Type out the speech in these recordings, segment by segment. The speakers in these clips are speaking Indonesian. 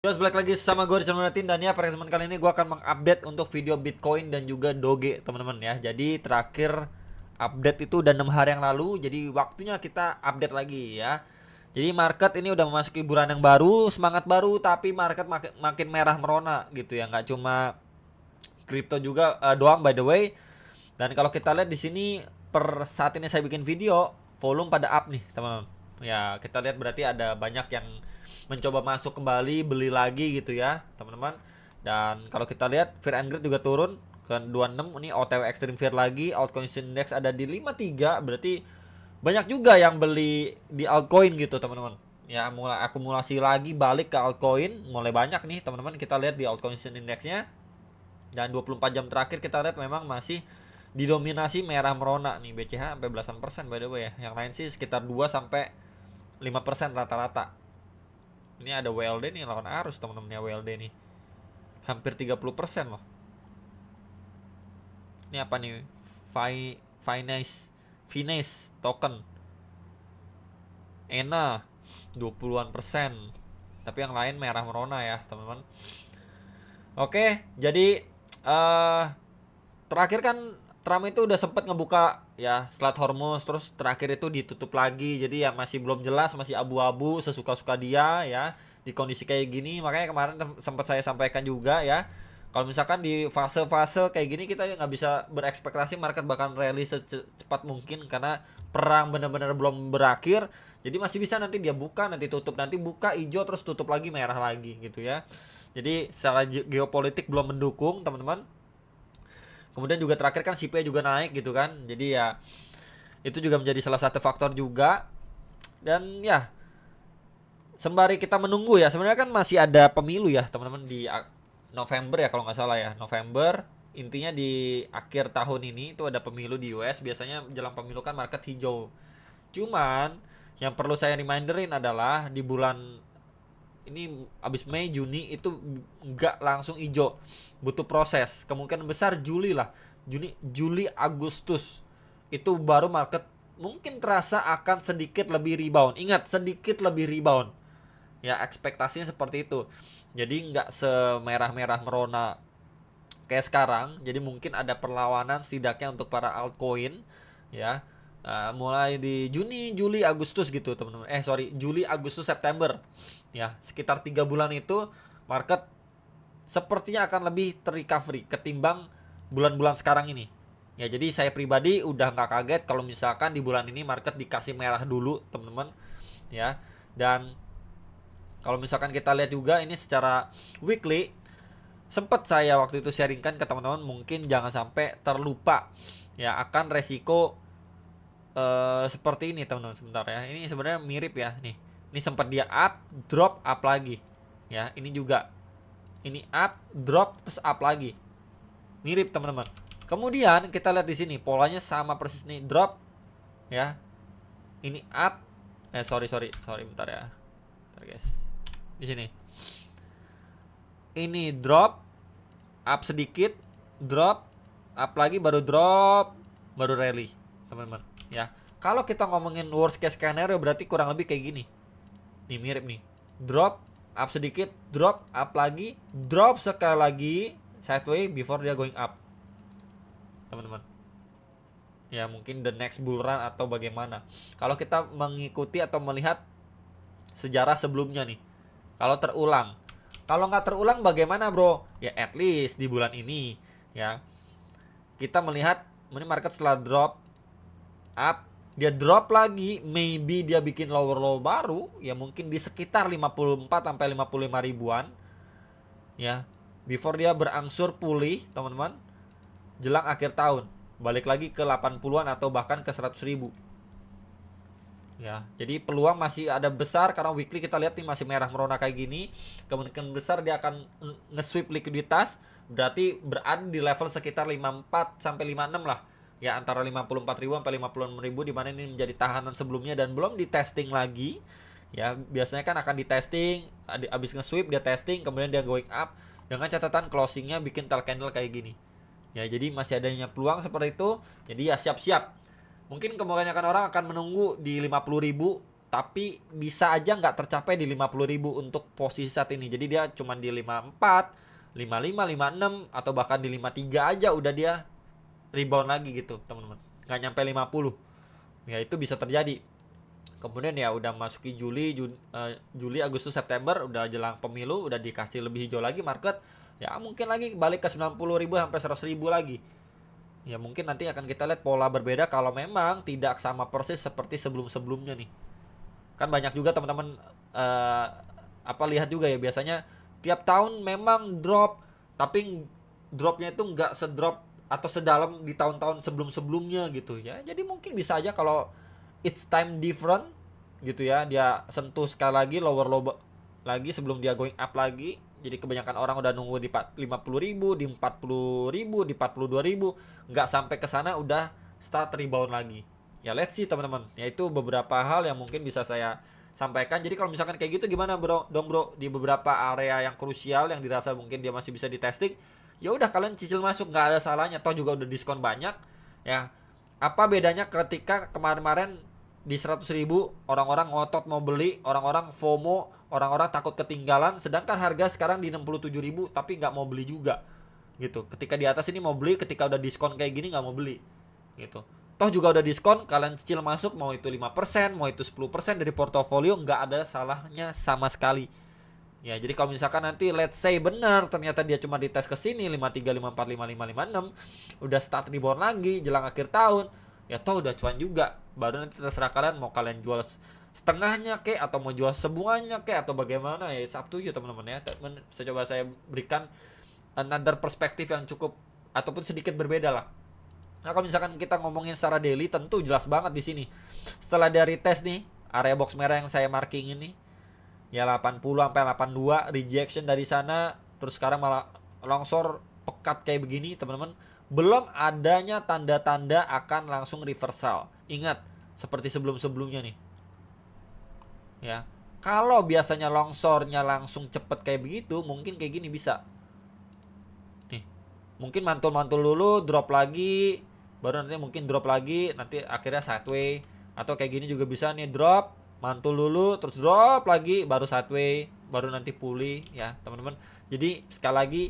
Terus balik lagi sama gue di channel Martin, dan ya pada kesempatan kali ini gue akan mengupdate untuk video Bitcoin dan juga Doge teman-teman ya. Jadi terakhir update itu udah 6 hari yang lalu, jadi waktunya kita update lagi ya. Jadi market ini udah memasuki bulan yang baru, semangat baru, tapi market makin merah merona gitu ya. Nggak cuma kripto juga doang by the way. Dan kalau kita lihat di sini per saat ini saya bikin video, volume pada up nih teman-teman. Ya kita lihat berarti ada banyak yang mencoba masuk kembali, beli lagi gitu ya teman-teman. Dan kalau kita lihat Fear and Greed juga turun ke 26. Ini OTW Extreme Fear lagi. Altcoin Index ada di 53. Berarti banyak juga yang beli di altcoin gitu teman-teman. Ya mulai akumulasi lagi balik ke altcoin. Mulai banyak nih teman-teman. Kita lihat di Altcoin Indexnya. Dan 24 jam terakhir kita lihat memang masih didominasi merah merona nih. BCH sampai belasan persen by the way ya. Yang lain sih sekitar 2 sampai 5% rata-rata. Ini ada WLD nih lawan arus teman-temannya WLD nih. Hampir 30% loh. Ini apa nih? Finance token. ENA 20-an persen. Tapi yang lain merah merona ya, teman-teman. Oke, jadi terakhir kan Trump itu udah sempet ngebuka ya Strait Hormuz, terus terakhir itu ditutup lagi. Jadi ya masih belum jelas, masih abu-abu, sesuka-suka dia ya di kondisi kayak gini. Makanya kemarin sempat saya sampaikan juga ya, kalau misalkan di fase-fase kayak gini kita nggak bisa berekspektasi market bakal rally secepat mungkin, karena perang benar-benar belum berakhir. Jadi masih bisa nanti dia buka, nanti tutup, nanti buka hijau terus tutup lagi merah lagi gitu ya. Jadi secara geopolitik belum mendukung teman-teman. Kemudian juga terakhir kan CPI juga naik gitu kan. Jadi ya itu juga menjadi salah satu faktor juga. Dan ya sembari kita menunggu ya, sebenarnya kan masih ada pemilu ya teman-teman di November ya kalau nggak salah ya. November, intinya di akhir tahun ini itu ada pemilu di US. Biasanya jelang pemilu kan market hijau. Cuman yang perlu saya reminderin adalah di bulan ini abis Mei Juni itu nggak langsung hijau, butuh proses. Kemungkinan besar Juli lah, Juli Agustus itu baru market mungkin terasa akan sedikit lebih rebound. Ingat, sedikit lebih rebound ya, ekspektasinya seperti itu. Jadi nggak semerah-merah merona kayak sekarang. Jadi mungkin ada perlawanan setidaknya untuk para altcoin ya. Mulai di Juni, Juli, Agustus gitu teman-teman. Juli, Agustus, September. Ya, sekitar 3 bulan itu market sepertinya akan lebih terrecovery ketimbang bulan-bulan sekarang ini. Ya, jadi saya pribadi udah nggak kaget kalau misalkan di bulan ini market dikasih merah dulu, teman-teman. Ya, dan kalau misalkan kita lihat juga ini secara weekly, sempat saya waktu itu sharingkan ke teman-teman, mungkin jangan sampai terlupa ya akan resiko seperti ini teman-teman. Sebentar ya, ini sebenarnya mirip ya nih. Ini sempat dia up, drop, up lagi ya. Ini juga, ini up, drop, terus up lagi, mirip teman-teman. Kemudian kita lihat di sini polanya sama persis nih, drop ya, ini up, sorry bentar ya, bentar guys. Di sini ini drop, up sedikit, drop, up lagi, baru drop, baru rally teman-teman ya. Kalau kita ngomongin worst case scenario berarti kurang lebih kayak gini nih, mirip nih, drop, up sedikit, drop, up lagi, drop sekali lagi sideways before dia going up teman-teman ya. Mungkin the next bull run atau bagaimana kalau kita mengikuti atau melihat sejarah sebelumnya nih. Kalau terulang, kalau nggak terulang bagaimana bro ya, at least di bulan ini ya kita melihat ini market setelah drop up, dia drop lagi, maybe dia bikin lower low baru ya, mungkin di sekitar 54 sampai 55 ribuan ya, before dia berangsur pulih teman-teman jelang akhir tahun, balik lagi ke 80-an atau bahkan ke 100 ribu ya. Jadi peluang masih ada besar, karena weekly kita lihat nih masih merah merona kayak gini. Kemungkinan besar dia akan nge-sweep likuiditas, berarti berada di level sekitar 54 sampai 56 lah ya, antara 54.000 sampai 56.000, di mana ini menjadi tahanan sebelumnya dan belum di testing lagi ya. Biasanya kan akan di testing, abis nge-sweep dia testing, kemudian dia going up dengan catatan closingnya bikin tail candle kayak gini ya. Jadi masih adanya peluang seperti itu. Jadi ya siap-siap, mungkin kebanyakan orang akan menunggu di 50.000 tapi bisa aja nggak tercapai di 50.000 untuk posisi saat ini. Jadi dia cuma di 54, 55, 56 atau bahkan di 53 aja udah dia rebound lagi gitu, teman-teman. Nggak nyampe 50. Ya itu bisa terjadi. Kemudian ya udah masuki Juli, Agustus, September, udah jelang pemilu, udah dikasih lebih hijau lagi market. Ya mungkin lagi balik ke 90.000 sampai 100.000 lagi. Ya mungkin nanti akan kita lihat pola berbeda kalau memang tidak sama persis seperti sebelum-sebelumnya nih. Kan banyak juga teman-teman lihat juga ya, biasanya tiap tahun memang drop, tapi dropnya itu nggak sedrop atau sedalam di tahun-tahun sebelum-sebelumnya gitu ya. Jadi mungkin bisa aja kalau it's time different gitu ya, dia sentuh sekali lagi lower low lagi sebelum dia going up lagi. Jadi kebanyakan orang udah nunggu di 50.000, di 40.000, di 42.000, nggak sampai ke sana udah start rebound lagi. Ya let's see teman-teman. Ya itu beberapa hal yang mungkin bisa saya sampaikan. Jadi kalau misalkan kayak gitu gimana bro? Di beberapa area yang krusial yang dirasa mungkin dia masih bisa di testing, ya udah kalian cicil masuk, nggak ada salahnya. Toh juga udah diskon banyak. Ya apa bedanya ketika kemarin-kemarin di 100.000 orang-orang ngotot mau beli, orang-orang FOMO, orang-orang takut ketinggalan, sedangkan harga sekarang di 67.000 tapi nggak mau beli juga gitu. Ketika di atas ini mau beli, ketika udah diskon kayak gini nggak mau beli gitu. Toh juga udah diskon, kalian cicil masuk, mau itu 5%, mau itu 10% dari portofolio, nggak ada salahnya sama sekali. Ya, jadi kalau misalkan nanti let's say benar ternyata dia cuma dites ke sini 53, 54, 55, 56, udah start rebound lagi jelang akhir tahun, ya toh udah cuan juga. Baru nanti terserah kalian mau kalian jual setengahnya kek atau mau jual semuanya kek atau bagaimana, ya it's up to you teman-teman ya. Saya coba saya berikan another perspektif yang cukup ataupun sedikit berbeda lah. Nah, kalau misalkan kita ngomongin secara daily tentu jelas banget di sini. Setelah dari tes nih, area box merah yang saya marking ini ya 80 sampai 82 rejection dari sana, terus sekarang malah longsor pekat kayak begini teman-teman. Belum adanya tanda-tanda akan langsung reversal. Ingat seperti sebelum-sebelumnya nih. Ya. Kalau biasanya longsornya langsung cepet kayak begitu, mungkin kayak gini bisa. Nih. Mungkin mantul-mantul dulu, drop lagi, baru nanti mungkin drop lagi, nanti akhirnya sideway. Atau kayak gini juga bisa nih, drop, mantul dulu, terus drop lagi, baru sideway, baru nanti pulih ya teman-teman. Jadi sekali lagi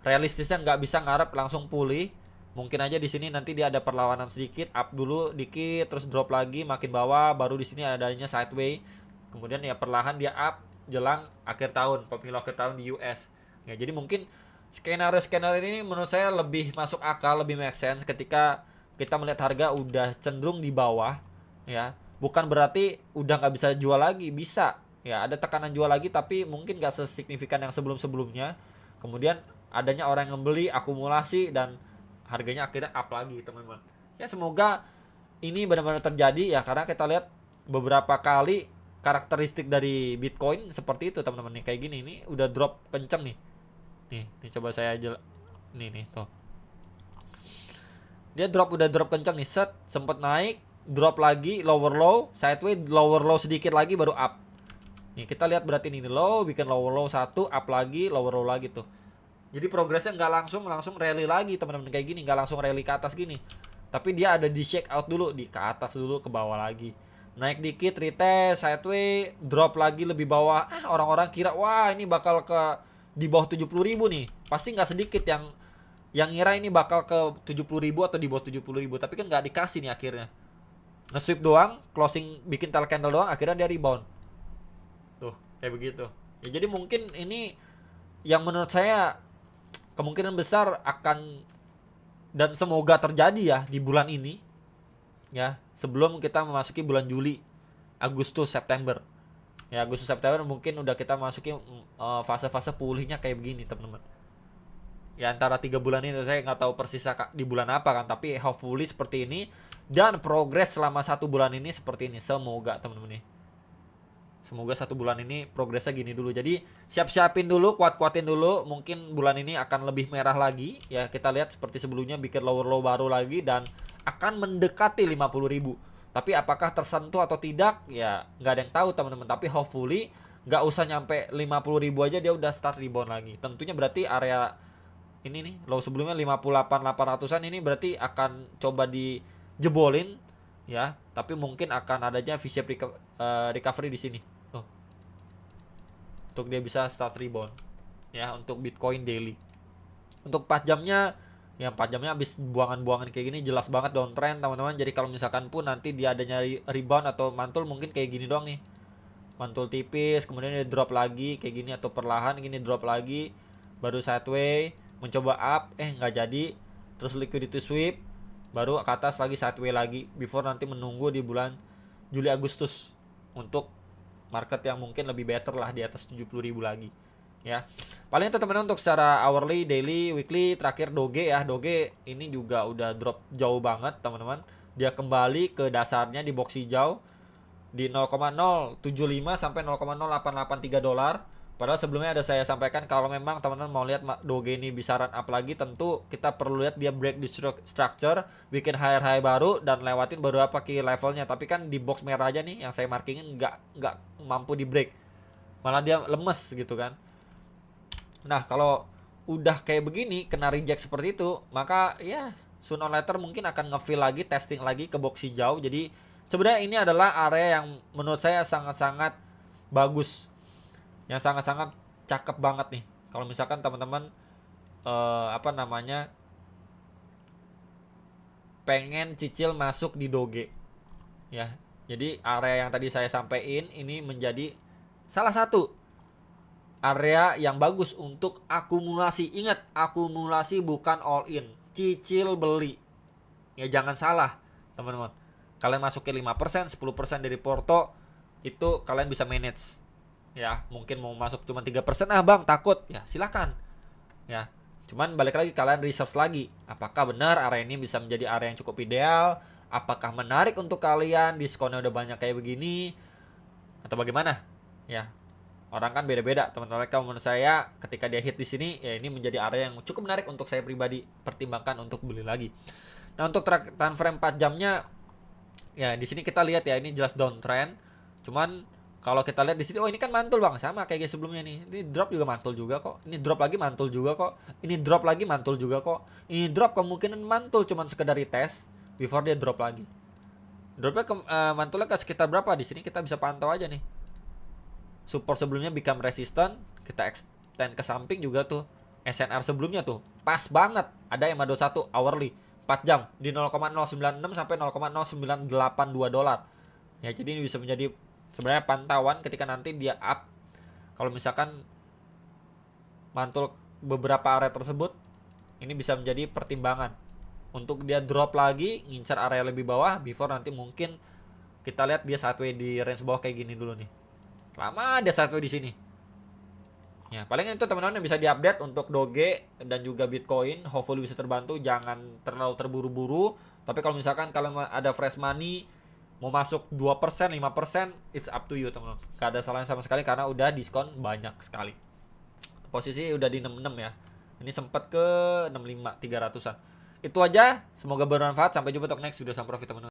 realistisnya nggak bisa ngarep langsung pulih. Mungkin aja di sini nanti dia ada perlawanan sedikit, up dulu dikit, terus drop lagi makin bawah, baru di sini adanya sideway. Kemudian ya perlahan dia up jelang akhir tahun, pemilu akhir tahun di US. Ya jadi mungkin skenario ini menurut saya lebih masuk akal, lebih make sense ketika kita melihat harga udah cenderung di bawah ya. Bukan berarti udah nggak bisa jual lagi, bisa ya, ada tekanan jual lagi tapi mungkin nggak sesignifikan yang sebelum-sebelumnya. Kemudian adanya orang yang membeli, akumulasi, dan harganya akhirnya up lagi teman-teman. Ya semoga ini benar-benar terjadi ya, karena kita lihat beberapa kali karakteristik dari Bitcoin seperti itu teman-teman nih, kayak gini ini udah drop kenceng nih. Nih coba saya nih tuh. Dia udah drop kenceng nih, set sempet naik, drop lagi, lower low, sideway, lower low sedikit lagi baru up. Nih kita lihat berarti ini low, bikin lower low satu, up lagi, lower low lagi tuh. Jadi progresnya nggak langsung rally lagi teman-teman kayak gini, nggak langsung rally ke atas gini. Tapi dia ada di shake out dulu, di ke atas dulu, ke bawah lagi. Naik dikit, retest, sideway, drop lagi lebih bawah. Orang-orang kira wah ini bakal ke di bawah 70.000 nih. Pasti nggak sedikit yang ngira ini bakal ke 70.000 atau di bawah 70.000, tapi kan nggak dikasih nih akhirnya. Nge-sweep doang, closing bikin tail candle doang, akhirnya dia rebound. Tuh, kayak begitu. Ya jadi mungkin ini yang menurut saya kemungkinan besar akan dan semoga terjadi ya di bulan ini. Ya, sebelum kita memasuki bulan Juli, Agustus, September. Ya, Agustus September mungkin udah kita masuki fase-fase pulihnya kayak begini, teman-teman. Ya antara 3 bulan ini saya nggak tahu persis di bulan apa kan, tapi hopefully seperti ini dan progres selama 1 bulan ini seperti ini. Semoga teman-teman nih. Semoga 1 bulan ini progresnya gini dulu. Jadi siap-siapin dulu, kuat-kuatin dulu. Mungkin bulan ini akan lebih merah lagi. Ya kita lihat seperti sebelumnya bikin lower low baru lagi dan akan mendekati 50.000. Tapi apakah tersentuh atau tidak? Ya nggak ada yang tahu teman-teman. Tapi hopefully nggak usah nyampe 50.000 aja dia udah start rebound lagi. Tentunya berarti area ini nih low sebelumnya 58.800-an ini berarti akan coba dijebolin. ya, tapi mungkin akan adanya V-shape recovery di sini. Tuh. Untuk dia bisa start rebound. Ya, untuk Bitcoin daily. Untuk 4 jamnya, yang 4 jamnya habis buangan-buangan kayak gini jelas banget downtrend, teman-teman. Jadi kalau misalkan pun nanti dia adanya rebound atau mantul mungkin kayak gini doang nih. Mantul tipis, kemudian dia drop lagi kayak gini atau perlahan gini drop lagi, baru sideway, mencoba up, nggak jadi, terus liquidity sweep, baru ke atas lagi sideway lagi, before nanti menunggu di bulan Juli Agustus untuk market yang mungkin lebih better lah di atas 70.000 lagi ya. Paling itu teman-teman untuk secara hourly, daily, weekly. Terakhir Doge ya, Doge ini juga udah drop jauh banget teman-teman. Dia kembali ke dasarnya di box hijau di 0,075 sampai 0,0883 dolar. Padahal sebelumnya ada saya sampaikan kalau memang teman-teman mau lihat Doge ini bisa run up lagi, tentu kita perlu lihat dia break di structure, bikin higher high baru dan lewatin baru apa key levelnya. Tapi kan di box merah aja nih yang saya markingin nggak mampu di break, malah dia lemes gitu kan. Nah kalau udah kayak begini kena reject seperti itu, maka ya sooner or later mungkin akan nge-fill lagi, testing lagi ke box hijau. Jadi sebenarnya ini adalah area yang menurut saya sangat-sangat bagus, yang sangat-sangat cakep banget nih. Kalau misalkan teman-teman pengen cicil masuk di Doge ya. Jadi area yang tadi saya sampaikan ini menjadi salah satu area yang bagus untuk akumulasi. Ingat, akumulasi bukan all in, cicil beli. Ya jangan salah, teman-teman. Kalian masukin 5%, 10% dari porto, itu kalian bisa manage. Ya, mungkin mau masuk cuma 3%, Bang, takut. Ya, silakan. Ya. Cuman balik lagi kalian research lagi, apakah benar area ini bisa menjadi area yang cukup ideal? Apakah menarik untuk kalian? Diskonnya udah banyak kayak begini atau bagaimana? Ya, orang kan beda-beda, teman-teman. Kalau menurut saya ketika dia hit di sini, ya ini menjadi area yang cukup menarik untuk saya pribadi pertimbangkan untuk beli lagi. Nah, untuk time frame 4 jamnya ya di sini kita lihat ya, ini jelas downtrend. Cuman kalau kita lihat di sini, oh ini kan mantul Bang, sama kayak sebelumnya nih. Ini drop juga mantul juga kok. Ini drop lagi mantul juga kok. Ini drop lagi mantul juga kok. Ini drop kemungkinan mantul cuman sekedar retest before dia drop lagi. Dropnya mantulnya ke sekitar berapa? Di sini kita bisa pantau aja nih. Support sebelumnya become resistant, kita extend ke samping juga tuh. SNR sebelumnya tuh pas banget, ada MA21 hourly 4 jam di 0,096 sampai 0,0982 dolar. Ya, jadi ini bisa menjadi sebenarnya pantauan ketika nanti dia up. Kalau misalkan mantul beberapa area tersebut, ini bisa menjadi pertimbangan untuk dia drop lagi, ngincar area lebih bawah before nanti mungkin kita lihat dia sideway di range bawah kayak gini dulu nih. Lama dia sideway di sini. Ya, paling itu teman-teman yang bisa diupdate untuk Doge dan juga Bitcoin. Hopefully bisa terbantu, jangan terlalu terburu-buru. Tapi kalau misalkan kalian ada fresh money, mau masuk 2%, 5%, it's up to you teman-teman. Gak ada salahnya sama sekali karena udah diskon banyak sekali. Posisi udah di 66 ya. Ini sempat ke 65, 300-an. Itu aja, semoga bermanfaat. Sampai jumpa untuk next video sama profit teman-teman.